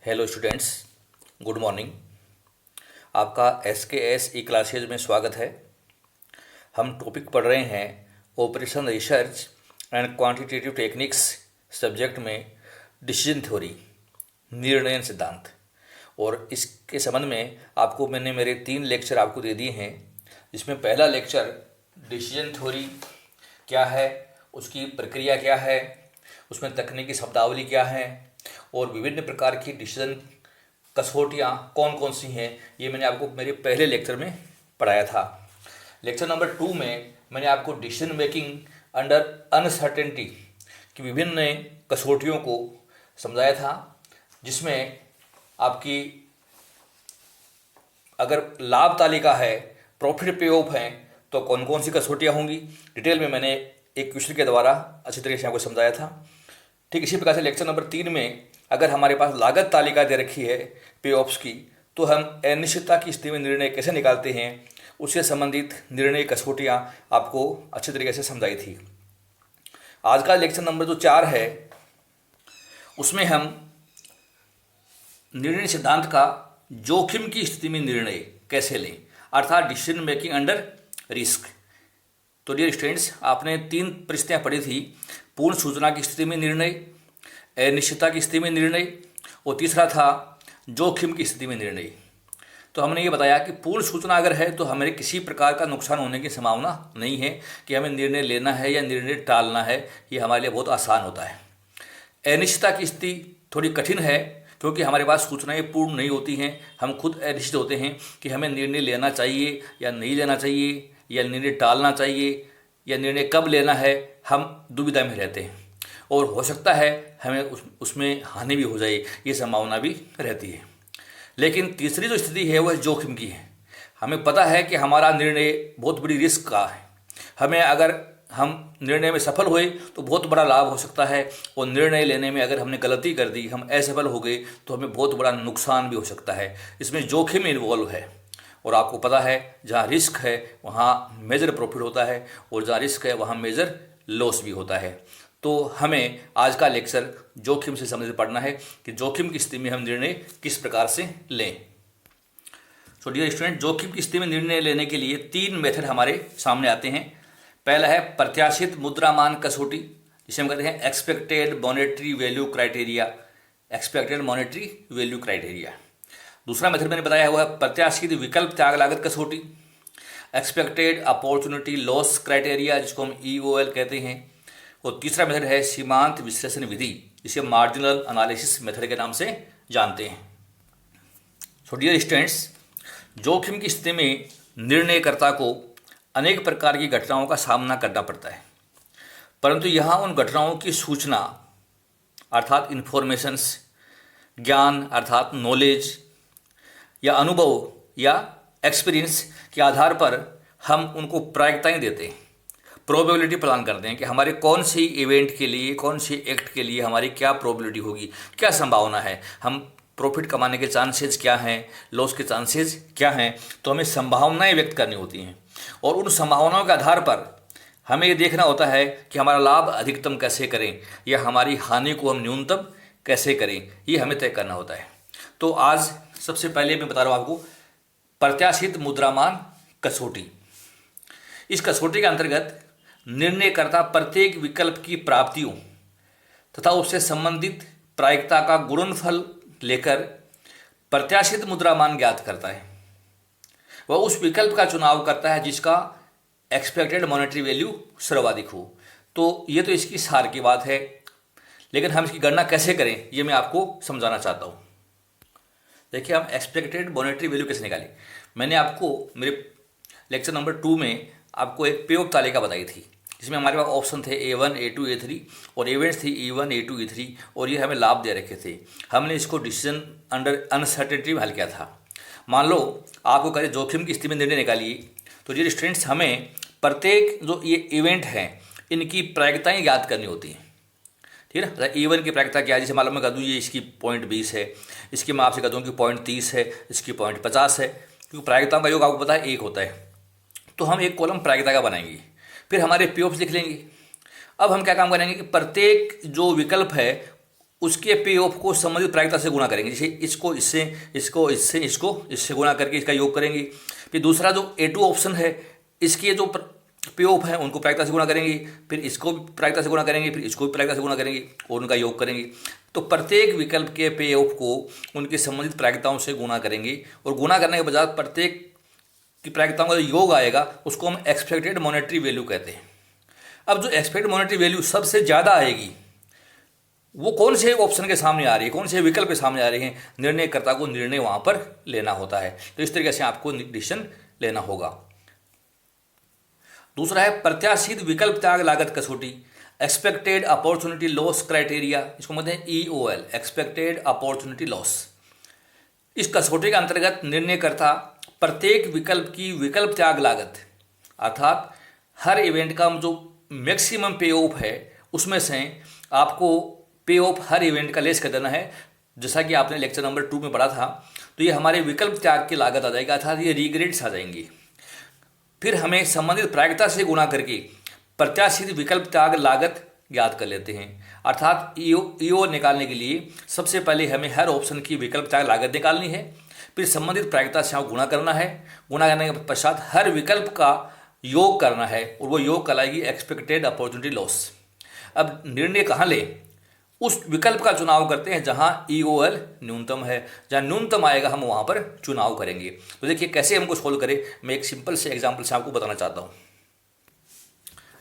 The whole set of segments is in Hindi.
Hello students, good morning. आपका SKS ई क्लासेज में स्वागत है। हम टॉपिक पढ़ रहे हैं operation research and quantitative techniques subject में डिसीजन थ्योरी, निर्णय सिद्धांत। और इसके संबंध में आपको मैंने मेरे 3 लेक्चर आपको दे दिए हैं, जिसमें पहला लेक्चर डिसीजन थ्योरी क्या है, उसकी प्रक्रिया क्या है, उसमें तकनीकी शब्दावली क्या है और विभिन्न प्रकार की डिसीजन कसौटियाँ कौन कौन सी हैं, ये मैंने आपको मेरे पहले लेक्चर में पढ़ाया था। लेक्चर नंबर 2 में मैंने आपको डिसीजन मेकिंग अंडर अनसर्टेनिटी की विभिन्न कसौटियों को समझाया था, जिसमें आपकी अगर लाभ तालिका है, प्रॉफिट पे ऑफ है, तो कौन कौन सी कसौटियाँ होंगी, डिटेल में मैंने एक क्वेश्चन के द्वारा अच्छी तरीके से आपको समझाया था। ठीक इसी प्रकार से लेक्चर नंबर 3 में अगर हमारे पास लागत तालिका दे रखी है पे ऑफ्स की, तो हम अनिश्चितता की स्थिति में निर्णय कैसे निकालते हैं, उससे संबंधित निर्णय कसौटियाँ आपको अच्छे तरीके से समझाई थी। आज का लेक्चर नंबर जो 4 है, उसमें हम निर्णय सिद्धांत का जोखिम की स्थिति में निर्णय कैसे लें, अर्थात डिसीजन मेकिंग अंडर रिस्क। तो डियर स्टूडेंट्स, आपने 3 परिस्थितियाँ पढ़ी थी: पूर्ण सूचना की स्थिति में निर्णय, अनिश्चितता की स्थिति में निर्णय, और तीसरा था जोखिम की स्थिति में निर्णय। तो हमने ये बताया कि पूर्ण सूचना अगर है तो हमें किसी प्रकार का नुकसान होने की संभावना नहीं है कि हमें निर्णय लेना है या निर्णय टालना है, ये हमारे लिए बहुत आसान होता है। अनिश्चितता की स्थिति थोड़ी कठिन है, क्योंकि हमारे पास सूचनाएं पूर्ण नहीं होती हैं। हम खुद अनिश्चित होते हैं कि हमें निर्णय लेना चाहिए या नहीं लेना चाहिए, या निर्णय टालना चाहिए, या निर्णय कब लेना है, हम दुविधा में रहते हैं। और हो सकता है हमें उसमें हानि भी हो जाए, ये संभावना भी रहती है। लेकिन तीसरी जो स्थिति है वह जोखिम की है। हमें पता है कि हमारा निर्णय बहुत बड़ी रिस्क का है। हमें अगर हम निर्णय में सफल हुए तो बहुत बड़ा लाभ हो सकता है, और निर्णय लेने में अगर हमने गलती कर दी, हम असफल हो गए, तो हमें बहुत बड़ा नुकसान भी हो सकता है। इसमें जोखिम इन्वॉल्व है। और आपको पता है जहाँ रिस्क है वहाँ मेजर प्रॉफिट होता है, और जहाँ रिस्क है वहाँ मेजर लॉस भी होता है। तो हमें आज का लेक्चर जोखिम से संबंधित पढ़ना है कि जोखिम की स्थिति में हम निर्णय किस प्रकार से लें। सो डियर स्टूडेंट, जोखिम की स्थिति में निर्णय लेने के लिए 3 मेथड हमारे सामने आते हैं। पहला है प्रत्याशित मुद्रामान कसौटी, जिसे हम कहते हैं expected monetary value criteria. Expected monetary value criteria. दूसरा मेथड मैंने बताया हुआ है प्रत्याशित विकल्प त्याग लागत कसौटी, एक्सपेक्टेड अपॉर्चुनिटी लॉस क्राइटेरिया, जिसको हम EOL कहते हैं। और तीसरा मेथड है सीमांत विश्लेषण विधि, जिसे मार्जिनल एनालिसिस मेथड के नाम से जानते हैं। सो डियर स्टूडेंट्स, जोखिम की स्थिति में निर्णयकर्ता को अनेक प्रकार की घटनाओं का सामना करना पड़ता है, परंतु यहाँ उन घटनाओं की सूचना अर्थात इन्फॉर्मेशंस, ज्ञान अर्थात नॉलेज, या अनुभव या एक्सपीरियंस के आधार पर हम उनको प्रायिकताएं देते हैं, प्रोबेबिलिटी प्रदान करते हैं कि हमारे कौन सी इवेंट के लिए, कौन सी एक्ट के लिए हमारी क्या प्रोबेबिलिटी होगी, क्या संभावना है, हम प्रॉफिट कमाने के चांसेस क्या हैं, लॉस के चांसेस क्या हैं। तो हमें संभावनाएं व्यक्त करनी होती हैं, और उन संभावनाओं के आधार पर हमें ये देखना होता है कि हमारा लाभ अधिकतम कैसे करें या हमारी हानि को हम न्यूनतम कैसे करें, ये हमें तय करना होता है। तो आज सबसे पहले मैं बता रहा हूँ आपको प्रत्याशित मुद्रामान कसौटी। इस कसौटी के अंतर्गत निर्णयकर्ता प्रत्येक विकल्प की प्राप्तियों तथा उससे संबंधित प्रायिकता का गुणनफल लेकर प्रत्याशित मुद्रामान ज्ञात करता है। वह उस विकल्प का चुनाव करता है जिसका एक्सपेक्टेड मॉनेटरी वैल्यू सर्वाधिक हो। तो ये तो इसकी सार की बात है, लेकिन हम इसकी गणना कैसे करें ये मैं आपको समझाना चाहता हूँ। देखिए, हम एक्सपेक्टेड मॉनेटरी वैल्यू कैसे निकालें। मैंने आपको मेरे लेक्चर नंबर 2 में आपको एक पे ऑफ तालिका बताई थी, जिसमें हमारे पास ऑप्शन थे A1, A2, A3 और इवेंट्स थी E1, A2, E3, और ये हमें लाभ दे रखे थे। हमने इसको डिसीजन अंडर अनसर्टेनिटी में हल किया था। मान लो आपको करें जोखिम की स्थिति में निर्णय निकालिए, तो ये स्टूडेंट्स हमें प्रत्येक जो ये इवेंट हैं इनकी प्रायिकताएँ ज्ञात करनी होती हैं। ठीक है ना। E1 की प्रायिकता क्या है, जैसे मालूम मैं कह दूँ ये इसकी 0.20 है, इसकी मैं आपसे कह दूँ कि 0.30 है, इसकी 0.50 है, क्योंकि प्रायिकताओं का योग आपको पता है 1 होता है। तो हम एक कॉलम प्रायिकता का बनाएंगे, फिर हमारे पे ऑफ्स लिख लेंगे। अब हम क्या काम करेंगे कि प्रत्येक जो विकल्प है उसके पे ऑफ को संबंधित प्रायिकता से गुणा करेंगे। जैसे इसको इससे, इसको इससे, इसको इससे गुणा करके इसका योग करेंगे। फिर दूसरा जो A2 ऑप्शन है, इसके जो पे ऑफ है उनको प्रायिकता से गुणा करेंगे, फिर इसको भी प्रायिकता से गुणा करेंगे, फिर इसको भी प्रायिकता से गुणा करेंगे और उनका योग करेंगे। तो प्रत्येक विकल्प के पे ऑफ को उनकी संबंधित प्रायिकताओं से गुणा करेंगे और गुणा करने के बाद प्रत्येक की प्रायिकताओं का जो योग आएगा उसको हम एक्सपेक्टेड मॉनेटरी वैल्यू कहते हैं। अब जो एक्सपेक्टेड मॉनेटरी वैल्यू सबसे ज़्यादा आएगी वो कौन से ऑप्शन के सामने आ रही है, कौन से विकल्प के सामने आ रही है, निर्णयकर्ता को निर्णय वहां पर लेना होता है। तो इस तरीके से आपको डिसीजन लेना होगा। दूसरा है प्रत्याशित विकल्प त्याग लागत कसौटी, एक्सपेक्टेड अपॉर्चुनिटी लॉस क्राइटेरिया, इसको कहते हैं EOL, एक्सपेक्टेड अपॉर्चुनिटी लॉस। इस कसौटी के अंतर्गत निर्णयकर्ता प्रत्येक विकल्प की विकल्प त्याग लागत अर्थात हर इवेंट का जो मैक्सिमम पे ऑफ है उसमें से आपको पे ऑफ हर इवेंट का लेस कर देना है। जैसा कि आपने लेक्चर नंबर 2 में पढ़ा था, तो ये हमारे विकल्प त्याग की लागत आ जाएगी, अर्थात ये रिग्रेड्स आ जाएंगी। फिर हमें संबंधित प्रायिकता से गुणा करके प्रत्याशित विकल्प त्याग लागत ज्ञात कर लेते हैं। अर्थात ईओ निकालने के लिए सबसे पहले हमें हर ऑप्शन की विकल्प त्याग लागत निकालनी है, फिर संबंधित प्रायिकता से गुणा करना है, गुणा करने के पश्चात हर विकल्प का योग करना है और वो योग कहलाएगी एक्सपेक्टेड अपॉर्चुनिटी लॉस। अब निर्णय कहाँ लें, उस विकल्प का चुनाव करते हैं जहां EOL न्यूनतम है, जहां न्यूनतम आएगा हम वहां पर चुनाव करेंगे। तो देखिए कैसे हमको सोल्व करें, मैं एक सिंपल से एग्जांपल से आपको बताना चाहता हूं।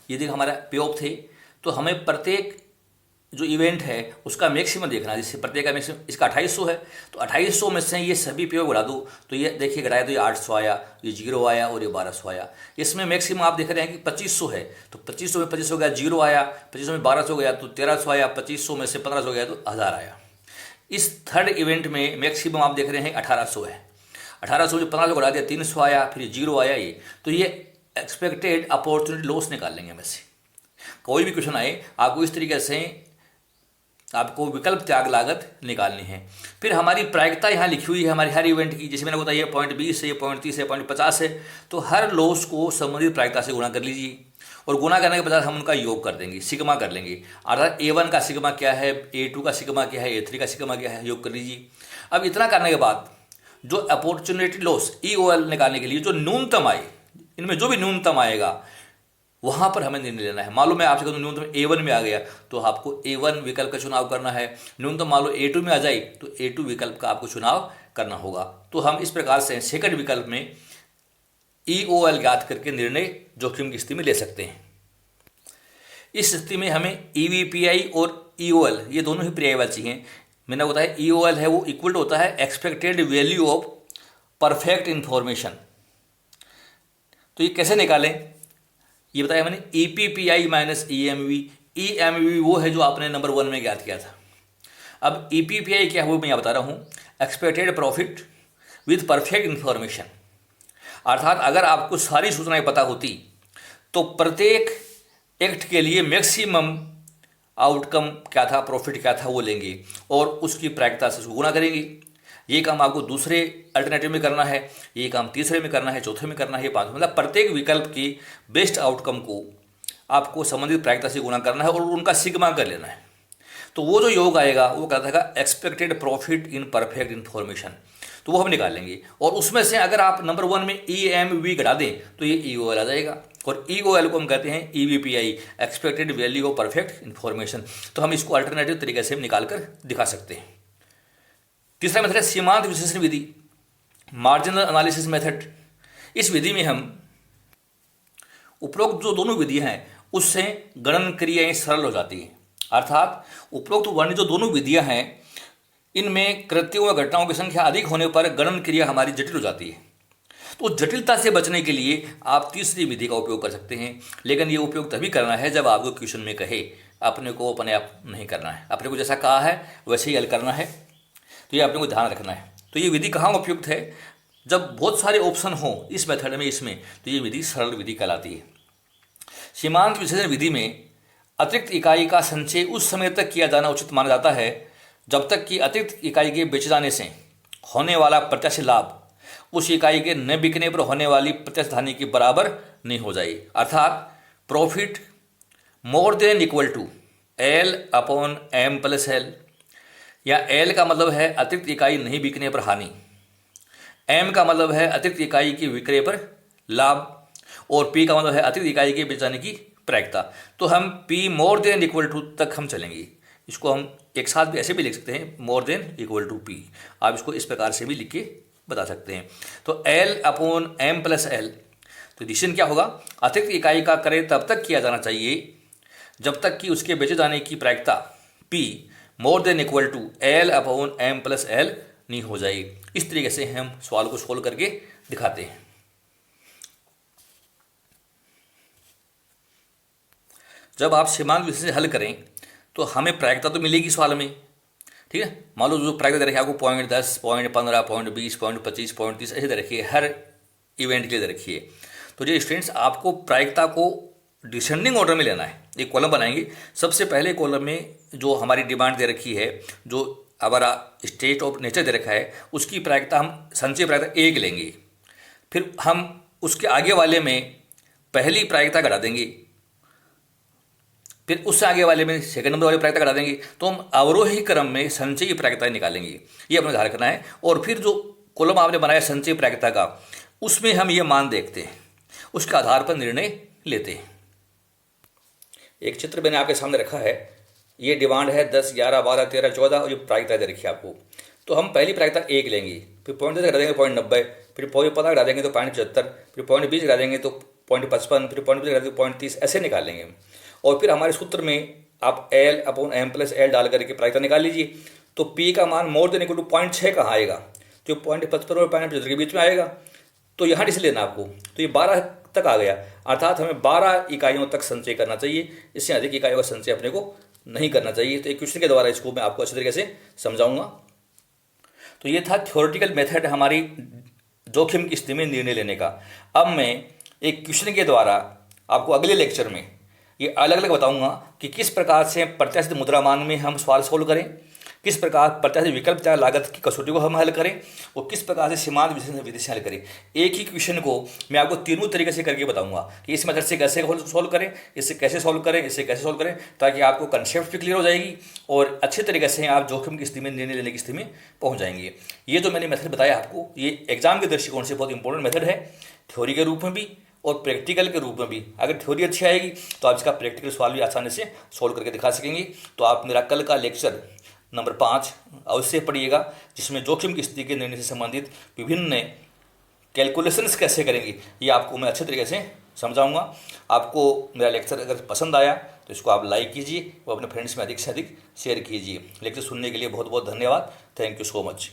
ये देखिए हमारा पे ऑफ थे, तो हमें प्रत्येक जो इवेंट है उसका मैक्सिमम देखना है। जैसे प्रत्येक का मैक्सिमम इसका 2800 है, तो 2800 में से ये सभी पे ऑफ बढ़ा दो, तो ये देखिए घटाया तो ये 800 आया, ये 0 आया और ये 1200 आया। इसमें मैक्सिमम आप देख रहे हैं कि 2500 है, तो 2500 में 2500 गया 0 आया, 2500 में 1200 गया तो 1300 आया, 2500 में से 1500 गया तो 1000 आया। इस थर्ड इवेंट में मैक्सिमम आप देख रहे हैं 1800 है, 1800 में 1500 घटा दिया 300 आया, फिर 0 आया ये, तो ये एक्सपेक्टेड अपॉर्चुनिटी लॉस निकाल लेंगे। में से कोई भी क्वेश्चन आए आपको इस तरीके से आपको विकल्प त्याग लागत निकालनी है। फिर हमारी प्रायिकता यहाँ लिखी हुई है हमारी हर इवेंट की, जैसे मैंने बताया 0.20 है, 0.30 है, 0.50 है, तो हर लॉस को संबंधित प्रायिकता से गुणा कर लीजिए और गुणा करने के बाद हम उनका योग कर देंगे, सिग्मा कर लेंगे। अर्थात A1 का सिग्मा क्या है, A2 का सिग्मा क्या है, A3 का सिग्मा क्या है, योग कर लीजिए। अब इतना करने के बाद जो अपॉर्चुनिटी लॉस EOL निकालने के लिए जो न्यूनतम आए, इनमें जो भी न्यूनतम आएगा वहां पर हमें निर्णय लेना है। मालूम है आपसे कहूँ न्यूनतम A1 में आ गया तो आपको A1 विकल्प का चुनाव करना है, न्यूनतम मान लो A2 में आ जाए तो A2 विकल्प का आपको चुनाव करना होगा। तो हम इस प्रकार से सेकंड विकल्प में EOL ज्ञात करके निर्णय जोखिम की स्थिति में ले सकते हैं। इस स्थिति में हमें EVPI और EOL ये दोनों ही पर्यायवाची हैं। मैंने बताया EOL है वो इक्वल होता है expected value of perfect information. तो ये कैसे निकालें ये बताया मैंने, EPPI माइनस EMV। EMV वो है जो आपने नंबर 1 में ज्ञात किया था। अब EPPI क्या हुआ मैं यहाँ बता रहा हूँ, expected profit with perfect information. अर्थात अगर आपको सारी सूचनाएं पता होती तो प्रत्येक एक्ट के लिए मैक्सिमम आउटकम क्या था, प्रॉफिट क्या था वो लेंगे और उसकी प्रायिकता से उसको गुणा करेंगे। ये काम आपको दूसरे अल्टरनेटिव में करना है, ये काम तीसरे में करना है, चौथे में करना है, ये पांचवें, मतलब प्रत्येक विकल्प की बेस्ट आउटकम को आपको संबंधित प्रायिकता से गुणा करना है और उनका सिग्मा कर लेना है। तो वो जो योग आएगा वो कहता है expected profit in perfect information, तो वो हम निकालेंगे और उसमें से अगर आप नंबर 1 में EMV घटा दें तो ये EOL आ जाएगा और EOL को हम कहते हैं EVPI, expected value of perfect information. तो हम इसको अल्टरनेटिव तरीके से निकाल कर दिखा सकते हैं। तीसरा मेथड है सीमांत विश्लेषण विधि, मार्जिनल एनालिसिस मेथड। इस विधि में हम उपरोक्त जो दोनों विधियां हैं उससे गणन क्रियाएं सरल हो जाती हैं। अर्थात उपरोक्त वर्णित जो दोनों विधियां हैं इनमें कृत्यों व घटनाओं की संख्या अधिक होने पर गणन क्रिया हमारी जटिल हो जाती है। तो जटिलता से बचने के लिए आप तीसरी विधि का उपयोग कर सकते हैं, लेकिन ये उपयोग तभी करना है जब आपको क्वेश्चन में कहे, अपने को अपने आप नहीं करना है, अपने को जैसा कहा है वैसे ही हल करना है। तो ये अपने को ध्यान रखना है। तो ये विधि कहाँ उपयुक्त है, जब बहुत सारे ऑप्शन हो इस मेथड में, इसमें तो ये विधि सरल विधि कहलाती है। सीमांत विश्लेषण विधि में अतिरिक्त इकाई का संचय उस समय तक किया जाना उचित माना जाता है जब तक कि अतिरिक्त इकाई के बेचे जाने से होने वाला प्रत्याशित लाभ उस इकाई के न बिकने पर होने वाली प्रत्याशित हानि के बराबर नहीं हो जाए। अर्थात profit more than equal to L/M + L या एल का मतलब है अतिरिक्त इकाई नहीं बिकने पर हानि, एम का मतलब है अतिरिक्त इकाई की विक्रय पर लाभ, और पी का मतलब है अतिरिक्त इकाई के बेच जाने की प्रायिकता। तो हम P more than equal to तक हम चलेंगे। इसको हम एक साथ भी ऐसे भी लिख सकते हैं, more than equal to P. आप इसको इस प्रकार से भी लिख के बता सकते हैं। तो L upon M plus L, तो डिसीजन क्या होगा, अतिरिक्त इकाई का क्रय तब तक किया जाना चाहिए जब तक कि उसके बेचे जाने की प्रायिकता P more than equal to L upon M plus L नहीं हो जाए। इस तरीके से हम सवाल को सोल्व करके दिखाते हैं। जब आप सीमांत विधि से हल करें तो हमें प्रायिकता तो मिलेगी सवाल में, ठीक है। मान लो जो प्रायिकता दे रखी है आपको 0.10, 0.15, 0.20, 0.25, 0.30 ऐसे दे रखी है, हर इवेंट के लिए दे रखी है। तो जो स्टूडेंट्स आपको प्रायिकता को डिसेंडिंग ऑर्डर में लेना है। एक कॉलम बनाएंगे, सबसे पहले कॉलम में जो हमारी डिमांड दे रखी है, जो हमारा स्टेट ऑफ नेचर दे रखा है, उसकी प्रायिकता हम संचय प्रायिकता 1 लेंगे। फिर हम उसके आगे वाले में पहली प्रायिकता घटा देंगे, फिर उससे आगे वाले में सेकंड नंबर वाली प्रायिकता घटा देंगे। तो हम अवरोही क्रम में संचयी प्रायिकता निकालेंगे, ये अपने ध्यान रखना है। और फिर जो कॉलम आपने बनाया संचयी प्रायिकता का, उसमें हम ये मान देखते हैं, उसके आधार पर निर्णय लेते हैं। एक चित्र मैंने आपके सामने रखा है, ये डिमांड है 10, 11, 12, 13, 14 और ये प्रायिकता दे रखी है आपको। तो हम पहली प्रायिकता 1 लेंगे, फिर 0.10 घटा देंगे 0.90, फिर 0.15 घटा देंगे तो 0.75, फिर 0.20 घटा देंगे तो 0.55, फिर 0.25 घटा देंगे 0.30, ऐसे निकालेंगे। और फिर हमारे सूत्र में आप L upon M plus L डाल करके प्रायिकता निकाल लीजिए। तो पी का मान मोर देन इक्वल टू 0.6 कहाँ आएगा, तो 0.55 और 0.75 के बीच में आएगा। तो यहाँ डिस लेना आपको, तो ये 12 तक आ गया, अर्थात हमें 12 इकाइयों तक संचय करना चाहिए, इससे अधिक इकाइयों का संचय अपने को नहीं करना चाहिए। तो एक क्वेश्चन के द्वारा इसको मैं आपको अच्छे तरीके से समझाऊंगा। तो ये था थ्योरेटिकल मेथड हमारी जोखिम की स्थिति में निर्णय लेने का। अब मैं एक क्वेश्चन के द्वारा आपको अगले लेक्चर में ये अलग अलग बताऊंगा कि किस प्रकार से प्रत्याशित मुद्रा मान में हम सवाल सोल्व करें, किस प्रकार प्रत्याशित विकल्प चाहे लागत की कसौटी को हम हल करें, और किस प्रकार से सीमांत विधि से हल करें। एक ही क्वेश्चन को मैं आपको तीनों तरीके से करके बताऊंगा कि इस मेथड से कैसे सोल्व करें, इससे कैसे सोल्व करें, इससे कैसे सोल्व करें, ताकि आपको कंसेप्ट भी क्लियर हो जाएगी और अच्छे तरीके से आप जोखिम की स्थिति में निर्णय लेने की स्थिति में पहुंच जाएंगे। ये जो मैंने मेथड बताया आपको, ये एग्जाम के दृष्टिकोण से बहुत इंपॉर्टेंट मेथड है, थ्योरी के रूप में भी और प्रैक्टिकल के रूप में भी। अगर थ्योरी अच्छी आएगी तो आप इसका प्रैक्टिकल सवाल भी आसानी से सोल्व करके दिखा सकेंगे। तो आप मेरा कल का लेक्चर नंबर 5 अवश्य पढ़िएगा, जिसमें जोखिम की स्थिति के निर्णय से संबंधित विभिन्न कैलकुलेशंस कैसे करेंगे ये आपको मैं अच्छे तरीके से समझाऊंगा। आपको मेरा लेक्चर अगर पसंद आया तो इसको आप लाइक कीजिए और अपने फ्रेंड्स में अधिक से अधिक शेयर कीजिए। लेक्चर सुनने के लिए बहुत बहुत धन्यवाद। Thank you so much.